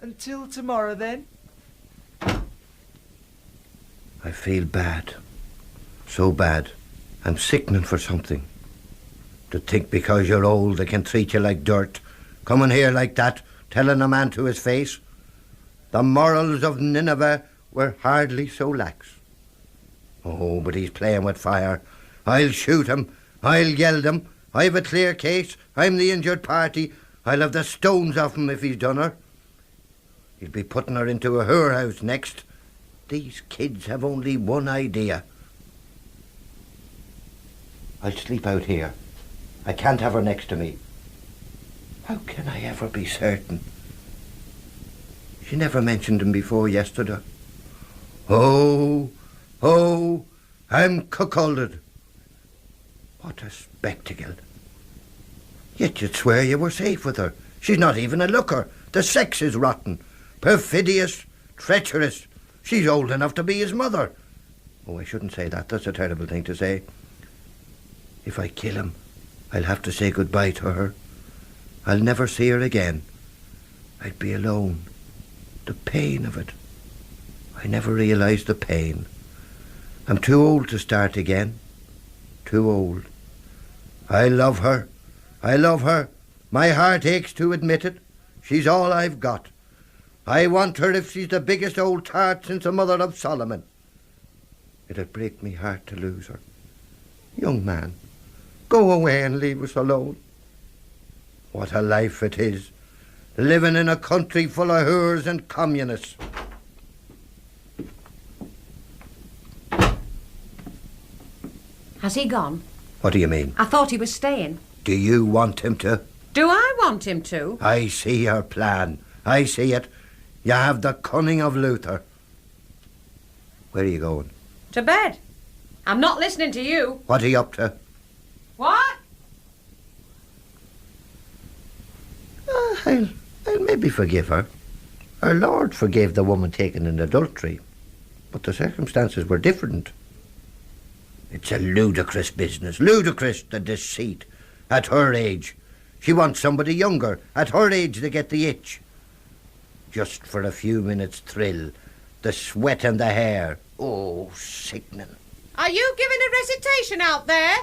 S3: Until tomorrow, then.
S2: I feel bad. So bad. I'm sickening for something. To think because you're old they can treat you like dirt. Coming here like that, telling a man to his face. The morals of Nineveh were hardly so lax. Oh, but he's playing with fire. I'll shoot him. I'll yell them. I've a clear case. I'm the injured party. I'll have the stones off him if he's done her. He'll be putting her into a house next. These kids have only one idea. I'll sleep out here. I can't have her next to me. How can I ever be certain? She never mentioned him before yesterday. Oh, I'm cuckolded. What a spectacle. Yet you'd swear you were safe with her. She's not even a looker. The sex is rotten. Perfidious, treacherous. She's old enough to be his mother. Oh, I shouldn't say that. That's a terrible thing to say. If I kill him, I'll have to say goodbye to her. I'll never see her again. I'd be alone. The pain of it. I never realised the pain. I'm too old to start again. Too old. I love her. I love her. My heart aches to admit it. She's all I've got. I want her if she's the biggest old tart since the mother of Solomon. It'd break me heart to lose her. Young man, go away and leave us alone. What a life it is, living in a country full of whores and communists.
S1: Has he gone?
S2: What do you mean?
S1: I thought he was staying.
S2: Do you want him to?
S1: Do I want him to?
S2: I see your plan. I see it. You have the cunning of Luther. Where are you going?
S1: To bed. I'm not listening to you.
S2: What are you up to?
S1: What?
S2: I'll maybe forgive her. Our Lord forgave the woman taken in adultery, but the circumstances were different. It's a ludicrous business. Ludicrous, the deceit. At her age. She wants somebody younger. At her age they get the itch. Just for a few minutes' thrill. The sweat and the hair. Oh, sickening.
S1: Are you giving a recitation out there?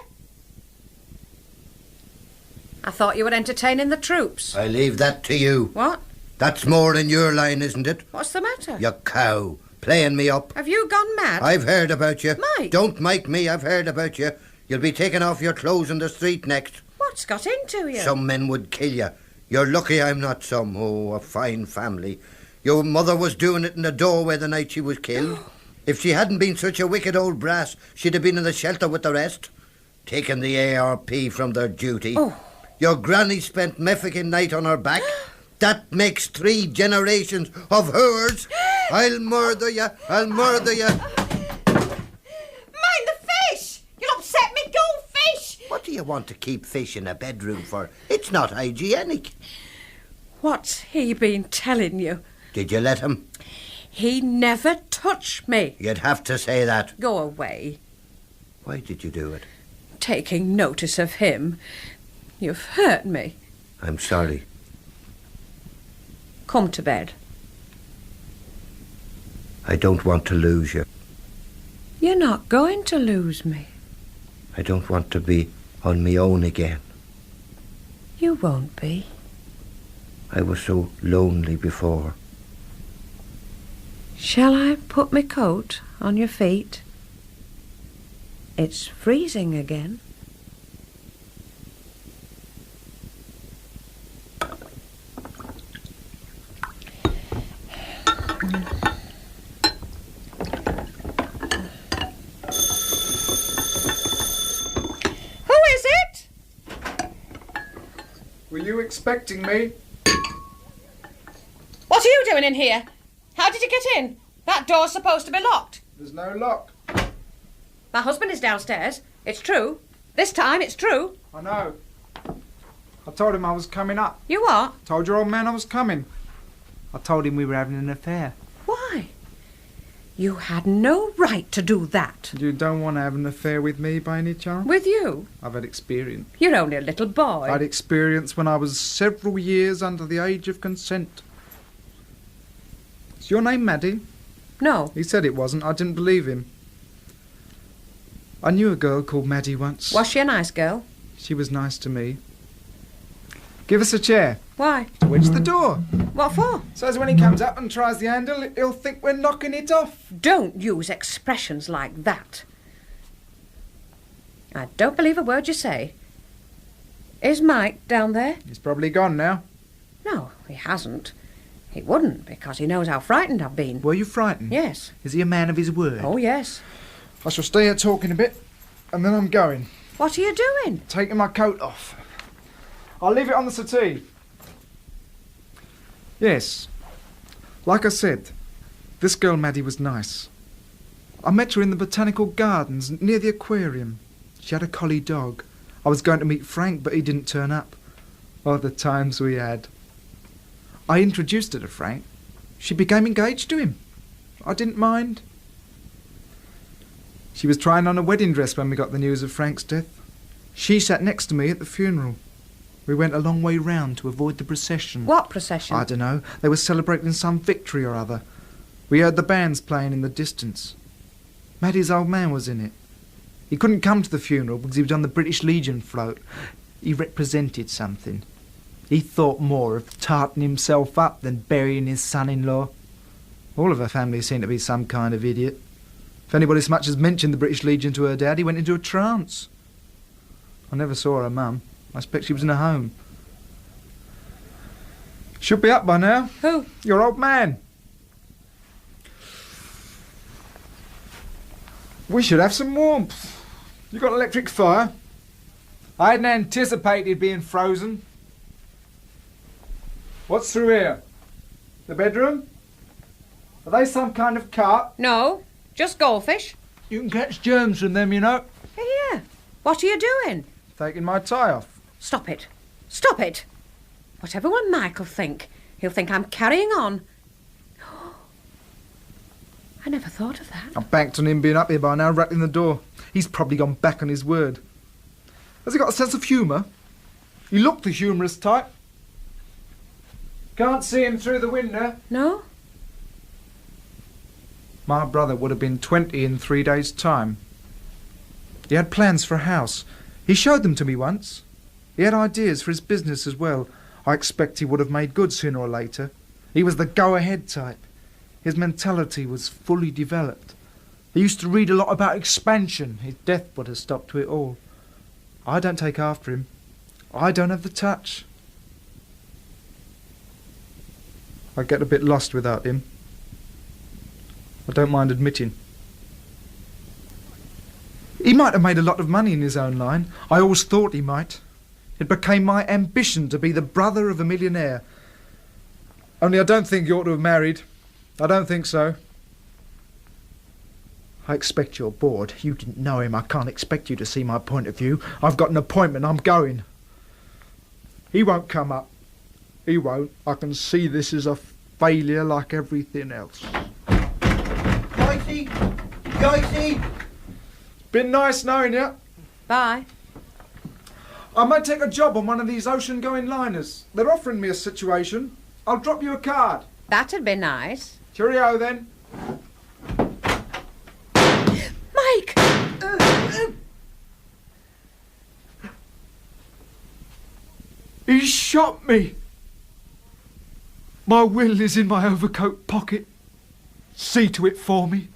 S1: I thought you were entertaining the troops.
S2: I leave that to you.
S1: What?
S2: That's more in your line, isn't it?
S1: What's the matter?
S2: You cow. Playing me up.
S1: Have you gone mad?
S2: I've heard about you.
S1: Mike!
S2: Don't mike me, I've heard about you. You'll be taking off your clothes in the street next.
S1: What's got into you?
S2: Some men would kill you. You're lucky I'm not some. Oh, a fine family. Your mother was doing it in the doorway the night she was killed. If she hadn't been such a wicked old brass, she'd have been in the shelter with the rest. Taking the ARP from their duty.
S1: Oh.
S2: Your granny spent Meffican night on her back. That makes 3 generations of hers. I'll murder you. I'll murder you.
S1: Mind the fish! You'll upset me goldfish!
S2: What do you want to keep fish in a bedroom for? It's not hygienic.
S1: What's he been telling you?
S2: Did you let him?
S1: He never touched me.
S2: You'd have to say that.
S1: Go away.
S2: Why did you do it?
S1: Taking notice of him. You've hurt me.
S2: I'm sorry.
S1: Come to bed.
S2: I don't want to lose you.
S1: You're not going to lose me.
S2: I don't want to be on my own again.
S1: You won't be.
S2: I was so lonely before.
S1: Shall I put my coat on your feet? It's freezing again.
S3: Were you expecting me?
S1: What are you doing in here? How did you get in? That door's supposed to be locked.
S3: There's no lock.
S1: My husband is downstairs. It's true. This time it's true.
S3: I know. I told him I was coming up.
S1: You what?
S3: Told your old man I was coming. I told him we were having an affair.
S1: Why? You had no right to do that.
S3: You don't want to have an affair with me by any chance?
S1: With you?
S3: I've had experience.
S1: You're only a little boy.
S3: I had experience when I was several years under the age of consent. Is your name Maddie?
S1: No.
S3: He said it wasn't. I didn't believe him. I knew a girl called Maddie once.
S1: Was she a nice girl?
S3: She was nice to me. Give us a chair.
S1: Why?
S3: To wedge the door.
S1: What for?
S3: So as when he comes up and tries the handle, he'll think we're knocking it off.
S1: Don't use expressions like that. I don't believe a word you say. Is Mike down there?
S3: He's probably gone now.
S1: No, he hasn't. He wouldn't, because he knows how frightened I've been.
S3: Were you frightened?
S1: Yes.
S3: Is he a man of his word?
S1: Oh, yes.
S3: I shall stay here talking a bit, and then I'm going.
S1: What are you doing?
S3: Taking my coat off. I'll leave it on the settee. Yes. Like I said, this girl Maddie was nice. I met her in the botanical gardens near the aquarium. She had a collie dog. I was going to meet Frank, but he didn't turn up. Oh, the times we had. I introduced her to Frank. She became engaged to him. I didn't mind. She was trying on a wedding dress when we got the news of Frank's death. She sat next to me at the funeral. We went a long way round to avoid the procession.
S1: What procession?
S3: I don't know. They were celebrating some victory or other. We heard the bands playing in the distance. Maddie's old man was in it. He couldn't come to the funeral because he was on the British Legion float. He represented something. He thought more of tarting himself up than burying his son-in-law. All of her family seemed to be some kind of idiot. If anybody so much as mentioned the British Legion to her dad, he went into a trance. I never saw her mum. I expect she was in a home. Should be up by now.
S1: Who?
S3: Your old man. We should have some warmth. You got an electric fire? I hadn't anticipated being frozen. What's through here? The bedroom? Are they some kind of cart?
S1: No, just goldfish.
S3: You can catch germs from them, you know.
S1: Here. What are you doing?
S3: Taking my tie off.
S1: Stop it. Stop it. Whatever will Michael think? He'll think I'm carrying on. I never thought of that.
S3: I banked on him being up here by now, rattling the door. He's probably gone back on his word. Has he got a sense of humour? He looked the humorous type. Can't see him through the window.
S1: No?
S3: My brother would have been 20 in 3 days' time. He had plans for a house. He showed them to me once. He had ideas for his business as well. I expect he would have made good sooner or later. He was the go-ahead type. His mentality was fully developed. He used to read a lot about expansion. His death put a stop to it all. I don't take after him. I don't have the touch. I get a bit lost without him. I don't mind admitting. He might have made a lot of money in his own line. I always thought he might. It became my ambition to be the brother of a millionaire. Only I don't think he ought to have married. I don't think so. I expect you're bored. You didn't know him. I can't expect you to see my point of view. I've got an appointment. I'm going. He won't come up. He won't. I can see this is a failure like everything else.
S2: Yoicey! Yoicey!
S3: Been nice knowing you.
S1: Bye.
S3: I might take a job on one of these ocean-going liners. They're offering me a situation. I'll drop you a card.
S1: That'd be nice.
S3: Cheerio, then.
S1: Mike!
S3: He shot me. My will is in my overcoat pocket. See to it for me.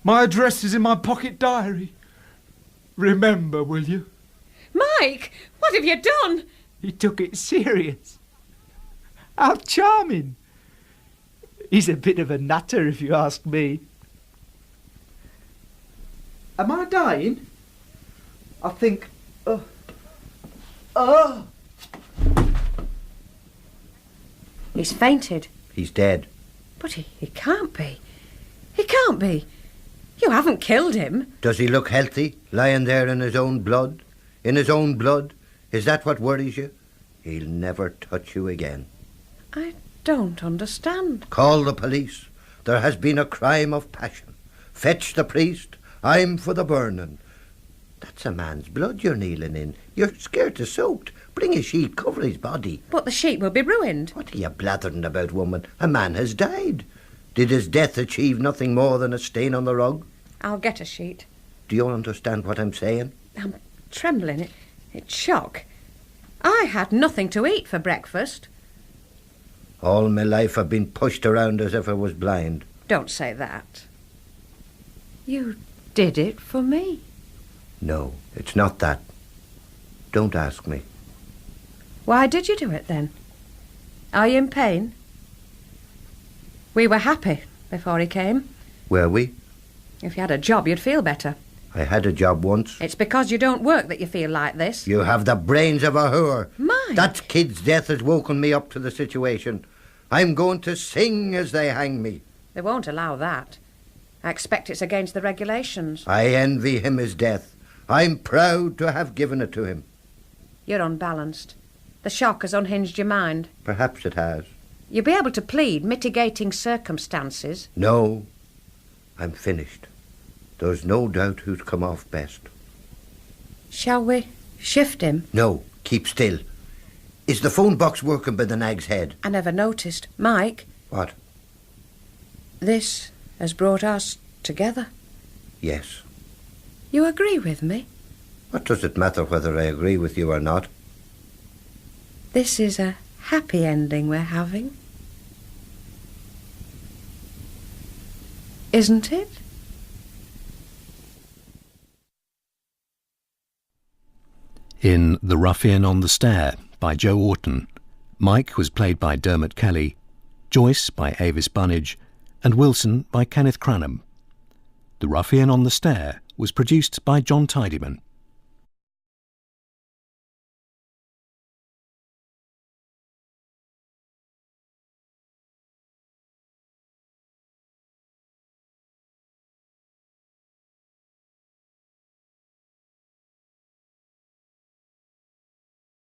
S3: My address is in my pocket diary. Remember, will you?
S1: Mike! What have you done?
S3: He took it serious. How charming. He's a bit of a nutter, if you ask me. Am I dying? I think...
S1: He's fainted.
S2: He's dead.
S1: But he can't be. He can't be. You haven't killed him.
S2: Does he look healthy, lying there in his own blood? In his own blood? Is that what worries you? He'll never touch you again.
S1: I don't understand.
S2: Call the police. There has been a crime of passion. Fetch the priest. I'm for the burning. That's a man's blood you're kneeling in. You're scared to soaked. Bring a sheet, cover his body.
S1: But the sheep will be ruined.
S2: What are you blathering about, woman? A man has died. Did his death achieve nothing more than a stain on the rug?
S1: I'll get a sheet.
S2: Do you understand what I'm saying?
S1: I'm trembling. It's shock. I had nothing to eat for breakfast.
S2: All my life I've been pushed around as if I was blind.
S1: Don't say that. You did it for me.
S2: No, it's not that. Don't ask me.
S1: Why did you do it then? Are you in pain? We were happy before he came.
S2: Were we?
S1: If you had a job, you'd feel better.
S2: I had a job once.
S1: It's because you don't work that you feel like this.
S2: You have the brains of a whore.
S1: Mike!
S2: That kid's death has woken me up to the situation. I'm going to sing as they hang me.
S1: They won't allow that. I expect it's against the regulations.
S2: I envy him his death. I'm proud to have given it to him.
S1: You're unbalanced. The shock has unhinged your mind.
S2: Perhaps it has.
S1: You'll be able to plead mitigating circumstances.
S2: No, I'm finished. There's no doubt who's come off best.
S1: Shall we shift him?
S2: No, keep still. Is the phone box working by the nag's head?
S1: I never noticed. Mike?
S2: What?
S1: This has brought us together.
S2: Yes.
S1: You agree with me?
S2: What does it matter whether I agree with you or not?
S1: This is a happy ending we're having. Isn't it?
S4: In The Ruffian on the Stair by Joe Orton, Mike was played by Dermot Kelly, Joyce by Avis Bunnage, and Wilson by Kenneth Cranham. The Ruffian on the Stair was produced by John Tidyman.